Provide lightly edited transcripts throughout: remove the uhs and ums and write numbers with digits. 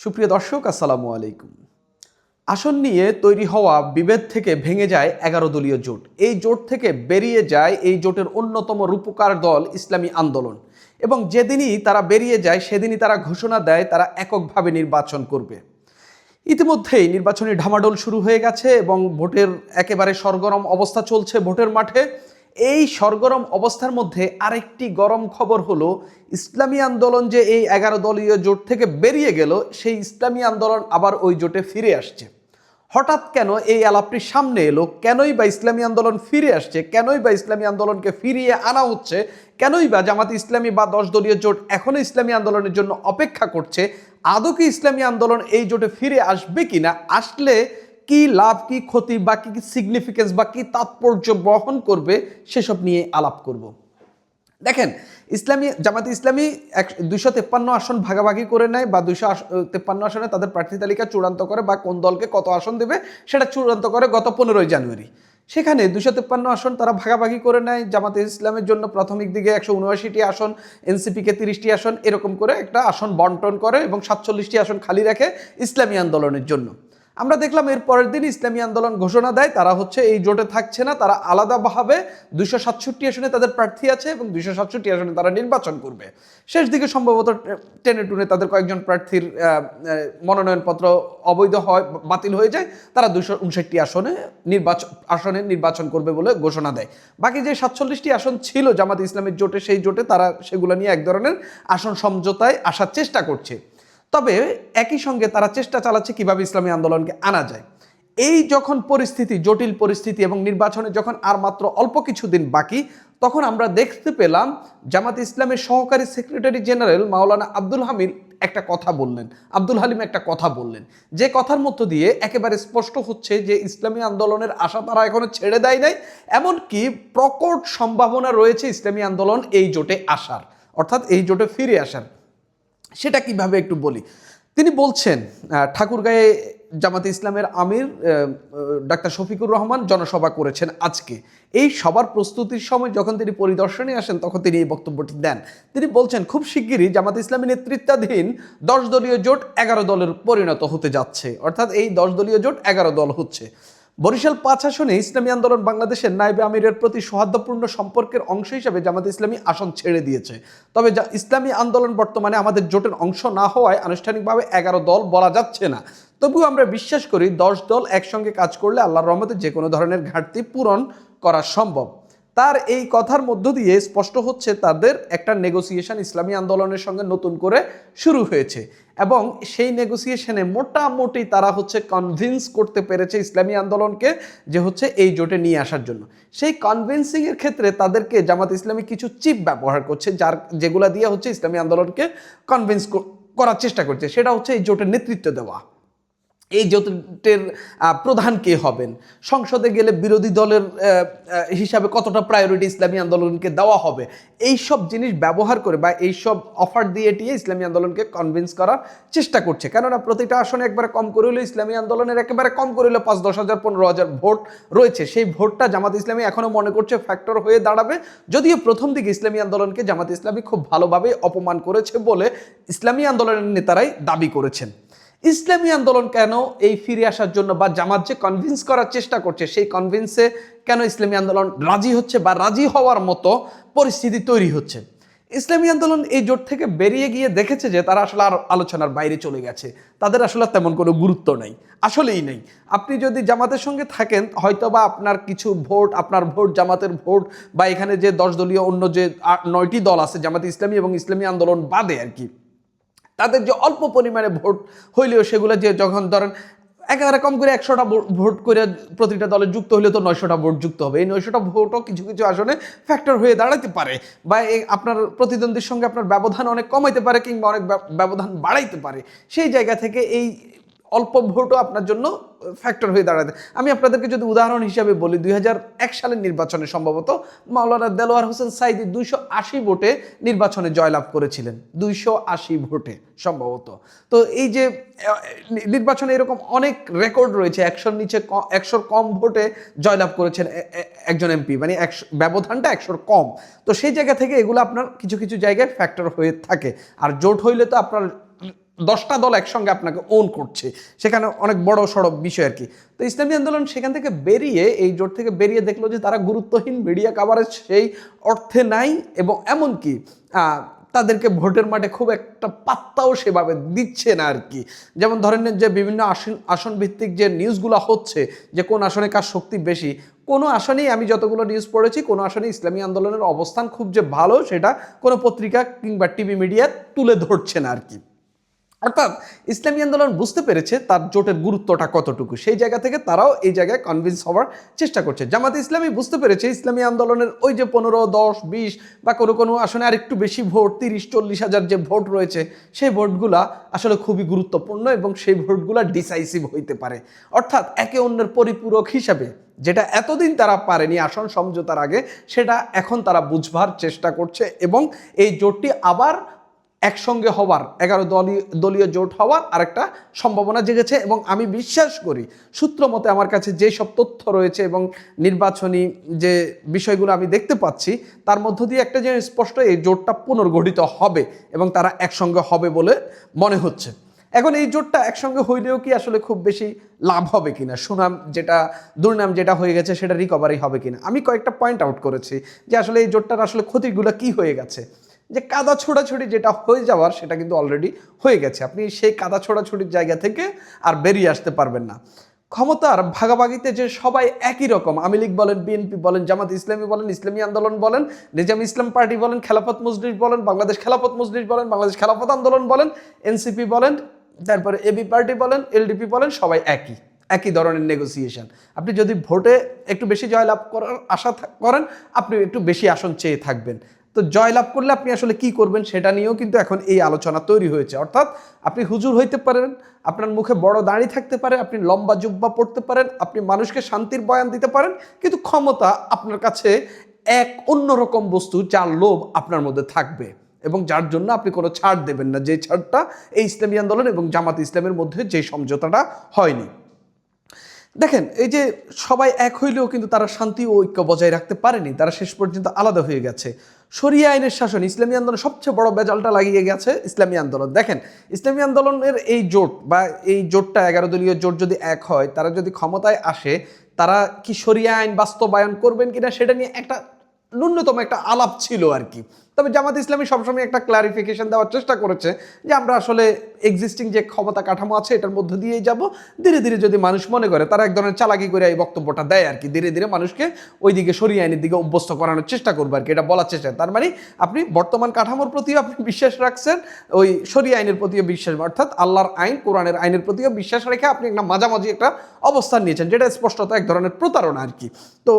সুপ্রিয় দর্শক, আসসালামু আলাইকুম। আসন নিয়ে তৈরি হওয়া বিভেদ থেকে ভেঙে যায় 11 দলীয় জোট। এই জোট থেকে বেরিয়ে যায় এই জোটের অন্যতম রূপকার দল ইসলামী আন্দোলন, এবং যেদিনই তারা বেরিয়ে যায় সেদিনই তারা ঘোষণা দেয় তারা এককভাবে নির্বাচন করবে। ইতিমধ্যেই নির্বাচনী ঢামাডোল শুরু হয়ে গেছে এবং ভোটের একেবারে সরগরম অবস্থা চলছে ভোটের মাঠে। এই সরগরম অবস্থার মধ্যে আরেকটি গরম খবর হলো, ইসলামী আন্দোলন যে এই 11 দলীয় জোট থেকে বেরিয়ে গেল, সেই ইসলামী আন্দোলন আবার ওই জোটে ফিরে আসছে। হঠাৎ কেন এই আলাপটি সামনে এলো? কেনই বা ইসলামী আন্দোলন ফিরে আসছে? কেনই বা ইসলামী আন্দোলনকে ফিরিয়ে আনা হচ্ছে? কেনই বা জামাত ইসলামী বা 10 দলীয় জোট এখনো ইসলামী আন্দোলনের জন্য অপেক্ষা করছে? আদৌ কি ইসলামী আন্দোলন এই জোটে ফিরে আসবে কিনা? আসলে কি লাভ, কি ক্ষতি, বা কি সিগনিফিকেন্স বা কি তাৎপর্য বহন করবে, সেসব নিয়ে আলাপ করব। দেখেন, জামাতে ইসলামী 253 আসন ভাগাভাগি করে নেয়, বা 253 আসনে তাদের প্রার্থী তালিকা চূড়ান্ত করে, বা কোন দলকে কত আসন দেবে সেটা চূড়ান্ত করে গত 15ই জানুয়ারি। সেখানে 253 আসন তারা ভাগাভাগি করে নেয়। জামাতে ইসলামের জন্য প্রাথমিক দিকে 179টি আসন, এনসিপিকে 30টি আসন, এরকম করে একটা আসন বন্টন করে এবং 47টি আসন খালি রাখে ইসলামী আন্দোলনের জন্য। আমরা দেখলাম এর পরের দিন ইসলামী আন্দোলন ঘোষণা দেয় তারা হচ্ছে এই জোটে থাকছে না, তারা আলাদাভাবে 267 আসনে তাদের প্রার্থী আছে এবং 267 আসনে তারা নির্বাচন করবে। শেষ দিকে সম্ভবত টেনে টুনে তাদের কয়েকজন প্রার্থীর মনোনয়নপত্র অবৈধ হয়, বাতিল হয়ে যায়। তারা 259 আসনে নির্বাচন করবে বলে ঘোষণা দেয়। বাকি যে 47টি আসন ছিল জামাত ইসলামের জোটে, সেই জোটে তারা সেগুলো নিয়ে এক ধরনের আসন সমঝোতায় আসার চেষ্টা করছে। তবে একই সঙ্গে তারা চেষ্টা চালাচ্ছে কিভাবে ইসলামী আন্দোলনকে আনা যায়। এই যখন পরিস্থিতি, জটিল পরিস্থিতি, এবং নির্বাচনে যখন আর মাত্র অল্প কিছুদিন বাকি, তখন আমরা দেখতে পেলাম জামাত ইসলামের সহকারী সেক্রেটারি জেনারেল মাওলানা আব্দুল হালিম একটা কথা বললেন, যে কথার মধ্য দিয়ে একেবারে স্পষ্ট হচ্ছে যে ইসলামী আন্দোলনের আশা তারা এখনো ছেড়ে দেয় নাই। এমনকি প্রকট সম্ভাবনা রয়েছে ইসলামী আন্দোলন এই জোটে আসার, অর্থাৎ এই জোটে ফিরে আসার। সেটা কিভাবে একটু বলি। তিনি বলছেন, ঠাকুরগাঁয়ে জামাতে ইসলামের আমির ডাক্তার শফিকুর রহমান জনসভা করেছেন আজকে। এই সবার প্রস্তুতির সময় যখন তিনি পরিদর্শনে আসেন, তখন তিনি এই বক্তব্যটি দেন। তিনি বলছেন, খুব শিগগিরই জামাতে ইসলামী নেতৃত্বাধীন 10 দলীয় জোট 11 দলের পরিণত হতে যাচ্ছে, অর্থাৎ এই 10 দলীয় জোট 11 দল হচ্ছে। বরিশাল 5 আসনে ইসলামী আন্দোলন বাংলাদেশের নায়েবে আমিরের প্রতি সৌহার্দ্যপূর্ণ সম্পর্কের অংশ হিসাবে জামাত ইসলামী আসন ছেড়ে দিয়েছে। তবে ইসলামী আন্দোলন বর্তমানে আমাদের জোটের অংশ না হওয়ায় আনুষ্ঠানিকভাবে 11 দল বলা যাচ্ছে না। তবুও আমরা বিশ্বাস করি 10 দল একসঙ্গে কাজ করলে আল্লাহর রহমতে যে কোনো ধরনের ঘাটতি পূরণ করা সম্ভব। তার এই কথার মধ্য দিয়ে স্পষ্ট হচ্ছে তাদের একটা নেগোসিয়েশন ইসলামী আন্দোলনের সঙ্গে নতুন করে শুরু হয়েছে, এবং সেই নেগোসিয়েশনে মোটামুটি তারা হচ্ছে কনভিন্স করতে পেরেছে ইসলামী আন্দোলনকে যে হচ্ছে এই জোটে নিয়ে আসার জন্য। সেই কনভিন্সিংয়ের ক্ষেত্রে তাদেরকে জামাত ইসলামী কিছু চিপ ব্যবহার করছে, যেগুলা দিয়ে হচ্ছে ইসলামী আন্দোলনকে কনভিন্স করার চেষ্টা করছে। সেটা হচ্ছে এই জোটের নেতৃত্ব দেওয়া। এই জোটের প্রধান কে হবেন, সংসদে গেলে বিরোধী দলের হিসাবে কতটা প্রায়োরিটি ইসলামী আন্দোলনকে দেওয়া হবে, এইসব জিনিস ব্যবহার করে বা এইসব অফার দিয়ে ইসলামী আন্দোলনকে কনভিন্স করার চেষ্টা করছে। কেননা প্রতিটা আসনে একবারে কম করে হলে ইসলামী আন্দোলনের একেবারে কম করে হলে 5-10 হাজার 15,000 ভোট রয়েছে। সেই ভোটটা জামাত ইসলামী এখনও মনে করছে ফ্যাক্টর হয়ে দাঁড়াবে, যদিও প্রথম দিকে ইসলামী আন্দোলনকে জামাত ইসলামী খুব ভালোভাবে অপমান করেছে বলে ইসলামী আন্দোলনের নেতারাই দাবি করেছেন। ইসলামী আন্দোলন কেন এই ফিরে আসার জন্য, বা জামাত যে কনভিন্স করার চেষ্টা করছে, সেই কনভিন্সে কেন ইসলামী আন্দোলন রাজি হচ্ছে বা রাজি হওয়ার মতো পরিস্থিতি তৈরি হচ্ছে? ইসলামী আন্দোলন এই জোট থেকে বেরিয়ে গিয়ে দেখেছে যে তারা আসলে আর আলোচনার বাইরে চলে গেছে, তাদের আসলে তেমন কোনো গুরুত্ব নেই, আসলেই নেই। আপনি যদি জামাতের সঙ্গে থাকেন, হয়তো বা আপনার কিছু ভোট, আপনার ভোট, জামাতের ভোট, বা এখানে যে 10 দলীয় অন্য যে 9টি দল আছে জামাত ইসলামী এবং ইসলামী আন্দোলন বাদে আর কি, তাদের যে অল্প পরিমাণে ভোট হইলেও সেগুলো যে যখন ধরেন একেবারে কম করে 100টা ভোট করে প্রতিটা দলে যুক্ত হলে তো 900টা ভোট যুক্ত হবে। এই 900টা ভোটও কিছু কিছু আসনে ফ্যাক্টর হয়ে দাঁড়াতে পারে, বা আপনার প্রতিদ্বন্দ্বীর সঙ্গে আপনার ব্যবধান অনেক কমাইতে পারে, কিংবা অনেক ব্যবধান বাড়াইতে পারে। সেই জায়গা থেকে এই অল্প ভোটও আপনার জন্য ফ্যাক্টর হয়ে দাঁড়াতে। আমি আপনাদেরকে যদি উদাহরণ হিসাবে বলি, 2001 সালের নির্বাচনে সম্ভবত মাওলানা দেলোয়ার হোসেন সাঈদী 280 ভোটে নির্বাচনে জয়লাভ করেছিলেন, 280 ভোটে সম্ভবত। তো এই যে নির্বাচনে এরকম অনেক রেকর্ড রয়েছে, 100 কম ভোটে জয়লাভ করেছেন একজন এমপি, মানে ব্যবধানটা 100 কম। তো সেই জায়গা থেকে এগুলো আপনার কিছু কিছু জায়গায় ফ্যাক্টর হয়ে থাকে। আর জোট হইলে তো আপনার 10টা দল একসঙ্গে আপনাকে ওন করছে, সেখানে অনেক বড় সড়ো বিষয় আর কি। তো ইসলামী আন্দোলন সেখান থেকে বেরিয়ে, এই জোট থেকে বেরিয়ে দেখলো যে তারা গুরুত্বহীন, মিডিয়া কাভারেজ সেই অর্থে নাই, এবং এমনকি তাদেরকে ভোটের মাঠে খুব একটা পাত্তাও সেভাবে দিচ্ছে না আর কি। যেমন ধরেন যে বিভিন্ন আসন ভিত্তিক যে নিউজগুলো হচ্ছে, যে কোন আসনে কার শক্তি বেশি, কোনো আসনেই, আমি যতগুলো নিউজ পড়েছি, কোনো আসনে ইসলামী আন্দোলনের অবস্থান খুব যে ভালো সেটা কোনো পত্রিকা কিংবা টিভি মিডিয়া তুলে ধরছে না আর কি। অর্থাৎ ইসলামী আন্দোলন বুঝতে পেরেছে তার জোটের গুরুত্বটা কতটুকু, সেই জায়গা থেকে তারাও এই জায়গায় কনভিন্স হওয়ার চেষ্টা করছে। জামাতে ইসলামী বুঝতে পেরেছে ইসলামী আন্দোলনের ওই যে 15, 10, 20 বা কোনো আসনে আর একটু বেশি ভোট, 30-40 হাজার যে ভোট রয়েছে, সেই ভোটগুলা আসলে খুবই গুরুত্বপূর্ণ এবং সেই ভোটগুলা ডিসাইসিভ হইতে পারে। অর্থাৎ একে অন্যের পরিপূরক হিসাবে, যেটা এতদিন তারা পারেনি আসন সমঝোতার আগে, সেটা এখন তারা বুঝবার চেষ্টা করছে, এবং এই জোটটি আবার একসঙ্গে হওয়ার, 11 দলীয় জোট হওয়ার আরেকটা সম্ভাবনা জেগেছে। এবং আমি বিশ্বাস করি, সূত্র মতে আমার কাছে যে সব তথ্য রয়েছে এবং নির্বাচনী যে বিষয়গুলো আমি দেখতে পাচ্ছি, তার মধ্য দিয়ে একটা জিনিস স্পষ্ট, এই জোটটা পুনর্গঠিত হবে এবং তারা একসঙ্গে হবে বলে মনে হচ্ছে। এখন এই জোটটা একসঙ্গে হইলেও কি আসলে খুব বেশি লাভ হবে কিনা, সুনাম যেটা, দুর্নাম যেটা হয়ে গেছে সেটা রিকভারি হবে কিনা, আমি কয়েকটা পয়েন্ট আউট করেছি যে আসলে এই জোটটার আসলে ক্ষতিগুলো কি হয়ে গেছে। যে কাদা ছোড়াছুড়ি যেটা হয়ে যাওয়ার, সেটা কিন্তু অলরেডি হয়ে গেছে। আপনি সেই কাদা ছোড়াছুড়ির জায়গা থেকে আর বেরিয়ে আসতে পারবেন না। ক্ষমতার ভাগাভাগিতে যে সবাই একই রকম, আওয়ামী লীগ বলেন, বিএনপি বলেন, জামাত ইসলামী বলেন, ইসলামী আন্দোলন বলেন, নিজাম ইসলাম পার্টি বলেন, খেলাফত মজলিস বলেন, বাংলাদেশ খেলাফত মজলিস বলেন, বাংলাদেশ খেলাফত আন্দোলন বলেন, এনসিপি বলেন, তারপরে এবি পার্টি বলেন, এলডিপি বলেন, সবাই একই ধরনের নেগোসিয়েশন। আপনি যদি ভোটে একটু বেশি জয়লাভ করার আশা করেন, আপনি একটু বেশি আসন চেয়ে থাকবেন। তো জয়লাভ করলে আপনি আসলে কি করবেন সেটা নিয়েও কিন্তু এখন এই আলোচনা তৈরি হয়েছে। অর্থাৎ আপনি হুজুর হইতে পারেন, আপনার মুখে বড় দাড়ি থাকতে পারে, আপনি লম্বা জুব্বা পড়তে পারেন, আপনি মানুষকে শান্তির বয়ান দিতে পারেন, কিন্তু ক্ষমতা আপনার কাছে এক অন্যরকম বস্তু, যার লোভ আপনার মধ্যে থাকবে এবং যার জন্য আপনি কোনো ছাড় দেবেন না, যে ছাড়টা এই ইসলামী আন্দোলন এবং জামাত ইসলামের মধ্যে যে সমঝোতাটা হয়নি। দেখেন, এই যে সবাই এক হইলেও কিন্তু তারা শান্তি ও ঐক্য বজায় রাখতে পারেনি, তারা শেষ পর্যন্ত আলাদা হয়ে গেছে। শরিয়া আইনের শাসন, ইসলামী আন্দোলন সবচেয়ে বড় বেজালটা লাগিয়ে গেছে ইসলামী আন্দোলন। দেখেন, ইসলামী আন্দোলনের এই জোট বা এই জোটটা 11 দলীয় জোট যদি এক হয়, তারা যদি ক্ষমতায় আসে, তারা কি শরিয়া আইন বাস্তবায়ন করবেন কিনা সেটা নিয়ে একটা ন্যূনতম একটা আলাপ ছিল আর কি। তবে জামাত ইসলামী সবসময় একটা ক্লারিফিকেশন দেওয়ার চেষ্টা করেছে যে আমরা আসলে এক্সিস্টিং যে ক্ষমতা কাঠামো আছে এটার মধ্য দিয়েই যাব। ধীরে ধীরে যদি মানুষ মনে করে, তারা এক ধরনের চালাকি করে এই বক্তব্যটা দেয় আর কি, ধীরে ধীরে মানুষকে ওই দিকে শরিয়া আইনের দিকে অভ্যস্ত করানোর চেষ্টা করবে আর কি, এটা বলার চেষ্টা। তার মানে আপনি বর্তমান কাঠামোর প্রতিও আপনি বিশ্বাস রাখছেন, ওই শরিয়া আইনের প্রতিও বিশ্বাস, অর্থাৎ আল্লাহর আইন, কোরআনের আইনের প্রতিও বিশ্বাস রেখে আপনি একটা মাঝামাঝি একটা অবস্থান নিয়েছেন, যেটা স্পষ্টত এক ধরনের প্রতারণা আর কি। তো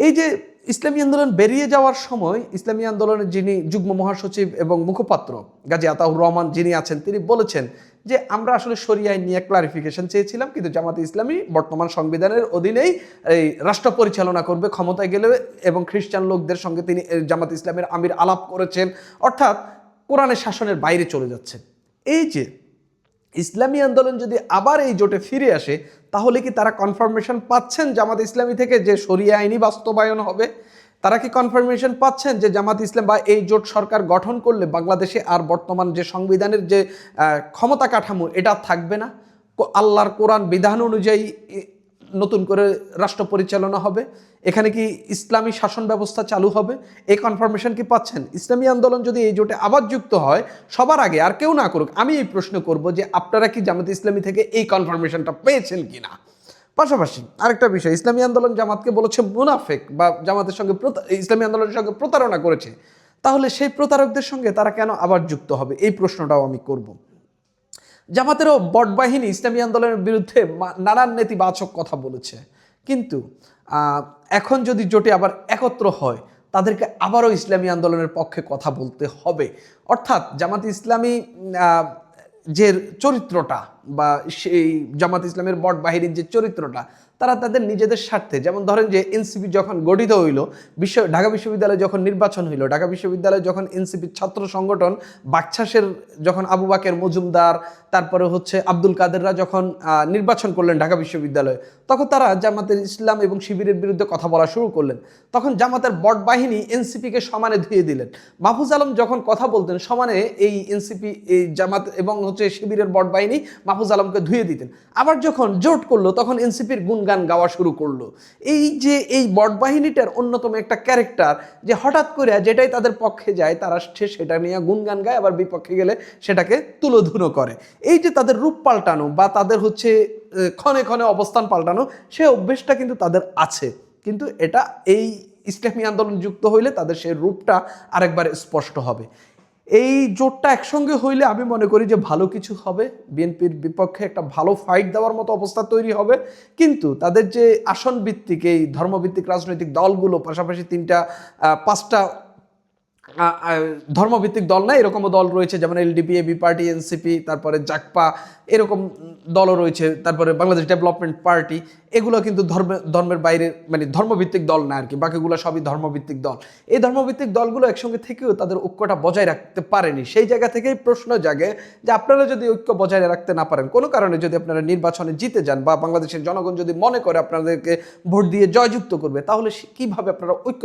এই যে ইসলামী আন্দোলন বেরিয়ে যাওয়ার সময়, ইসলামী আন্দোলনের যিনি যুগ্ম মহাসচিব এবং মুখপাত্র গাজী আতাউর রহমান যিনি আছেন, তিনি বলেছেন যে আমরা আসলে শরিয়া আইন নিয়ে ক্লারিফিকেশন চেয়েছিলাম, কিন্তু জামাতে ইসলামী বর্তমান সংবিধানের অধীনেই এই রাষ্ট্র পরিচালনা করবে ক্ষমতায় গেলে, এবং খ্রিস্টান লোকদের সঙ্গে তিনি জামাতে ইসলামের আমির আলাপ করেছেন, অর্থাৎ কোরআনের শাসনের বাইরে চলে যাচ্ছে। এই যে ইসলামী আন্দোলন যদি আবার এই জোটে ফিরে আসে, তাহলে কি তারা কনফার্মেশন পাচ্ছেন জামাত ইসলামী থেকে যে শরিয়া আইনি বাস্তবায়ন হবে? তারা কি কনফার্মেশন পাচ্ছেন যে জামাত ইসলাম বা এই জোট সরকার গঠন করলে বাংলাদেশে আর বর্তমান যে সংবিধানের যে ক্ষমতা কাঠামো এটা থাকবে না, আল্লাহর কোরআন বিধান অনুযায়ী নতুন করে রাষ্ট্র পরিচালনা হবে, এখানে কি ইসলামী শাসন ব্যবস্থা চালু হবে? এই কনফার্মেশন কি পাচ্ছেন? ইসলামী আন্দোলন যদি এই জোটে আবার যুক্ত হয়, সবার আগে আর কেউ না করুক, আমি এই প্রশ্ন করব যে আপনারা কি জামাত ইসলামী থেকে এই কনফার্মেশনটা পেয়েছেন কিনা? পাশাপাশি আরেকটা বিষয়, ইসলামী আন্দোলন জামাতকে বলেছে মুনাফেক, বা জামাতের সঙ্গে ইসলামী আন্দোলনের সঙ্গে প্রতারণা করেছে। তাহলে সেই প্রতারকদের সঙ্গে তারা কেন আবার যুক্ত হবে, এই প্রশ্নটাও আমি করব। জামাতেরও বটবাহিনী ইসলামী আন্দোলনের বিরুদ্ধে নানান নেতিবাচক কথা বলেছে, কিন্তু এখন যদি জোটে আবার একত্র হয়, তাদেরকে আবারও ইসলামী আন্দোলনের পক্ষে কথা বলতে হবে। অর্থাৎ জামাত ইসলামী যে চরিত্রটা বা সেই জামাত ইসলামের বট বাহিনীর যে চরিত্রটা, তারা তাদের নিজেদের স্বার্থে, যেমন ধরেন যে এনসিপি যখন গঠিত হইল, ঢাকা বিশ্ববিদ্যালয়ে যখন নির্বাচন হইল, ঢাকা বিশ্ববিদ্যালয়ে যখন এনসিপির ছাত্র সংগঠন বাকছাসের যখন আবু বাকের মজুমদার, তারপরে হচ্ছে আব্দুল কাদেররা যখন নির্বাচন করলেন ঢাকা বিশ্ববিদ্যালয়ে, তখন তারা জামাতের ইসলাম এবং শিবিরের বিরুদ্ধে কথা বলা শুরু করলেন। তখন জামাতের বট বাহিনী এনসিপিকে সমানে ধুয়ে দিলেন। মাহফুজ আলম যখন কথা বলতেন, সমানে এই এনসিপি, এই জামাত এবং হচ্ছে শিবিরের বট বাহিনী মাহফুজ আলমকে ধুয়ে দিতেন। আবার যখন জোট করলো, তখন এনসিপির গুণগান গাওয়া শুরু করলো। এই যে এই বট বাহিনীটার অন্যতম একটা ক্যারেক্টার, যে হঠাৎ করে যেটাই তাদের পক্ষে যায় তারা সেটা নিয়ে গুণগান গায়, আবার বিপক্ষে গেলে সেটাকে তুলোধুনো করে। এই যে তাদের রূপ পাল্টানো বা তাদের হচ্ছে ক্ষণে ক্ষণে অবস্থান পাল্টানো, সে অভ্যেসটা কিন্তু তাদের আছে। কিন্তু এটা এই ইসলামী আন্দোলন যুক্ত হইলে তাদের সেই রূপটা আরেকবার স্পষ্ট হবে। এই জোটটা একসঙ্গে হইলে আমি মনে করি যে ভালো কিছু হবে, বিএনপির বিপক্ষে একটা ভালো ফাইট দেওয়ার মতো অবস্থা তৈরি হবে। কিন্তু তাদের যে আসন ভিত্তিক এই ধর্মভিত্তিক রাজনৈতিক দলগুলো, পাশাপাশি 5টা ধর্মভিত্তিক দল না, এরকমও দল রয়েছে, যেমন এলডিপি, এবি পার্টি, এনসিপি, তারপরে জাকপা, এরকম দলও রয়েছে, তারপরে বাংলাদেশ ডেভেলপমেন্ট পার্টি। এগুলো কিন্তু ধর্মের বাইরে, মানে ধর্মভিত্তিক দল না আর কি, বাকিগুলো সবই ধর্মভিত্তিক দল। এই ধর্মভিত্তিক দলগুলো একসঙ্গে থেকেও তাদের ঐক্যটা বজায় রাখতে পারেনি। সেই জায়গা থেকেই প্রশ্ন জাগে যে আপনারা যদি ঐক্য বজায় রাখতে না পারেন, কোনো কারণে যদি আপনারা নির্বাচনে জিতে যান বা বাংলাদেশের জনগণ যদি মনে করে আপনাদেরকে ভোট দিয়ে জয়যুক্ত করবে, তাহলে কিভাবে আপনারা ঐক্য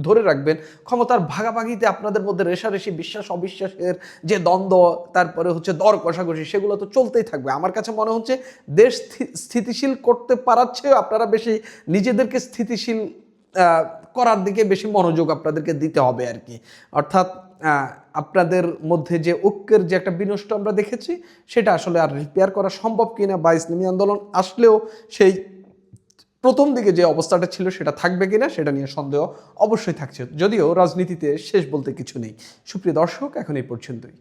ধরে রাখবেন? ক্ষমতার ভাগাভাগিতে আপনাদের মধ্যে রেষারেষি, বিশ্বাস অবিশ্বাসের যে দ্বন্দ্ব, তারপরে হচ্ছে দর কষাকষি, সেগুলো তো চলতেই থাকবে। আমার কাছে মনে হচ্ছে দেশ স্থিতিশীল করতে পারার চেয়েও আপনারা বেশি নিজেদেরকে স্থিতিশীল করার দিকে বেশি মনোযোগ আপনাদেরকে দিতে হবে আর কি। অর্থাৎ আপনাদের মধ্যে যে ঐক্যের যে একটা বিনষ্ট আমরা দেখেছি, সেটা আসলে আর রিপেয়ার করা সম্ভব কিনা, বা ইসলামী আন্দোলন আসলেও সেই প্রথম দিকে যে অবস্থাটা ছিল সেটা থাকবে কিনা, সেটা নিয়ে সন্দেহ অবশ্যই থাকছে। যদিও রাজনীতিতে শেষ বলতে কিছু নেই। সুপ্রিয় দর্শক, এখন এই পর্যন্তই।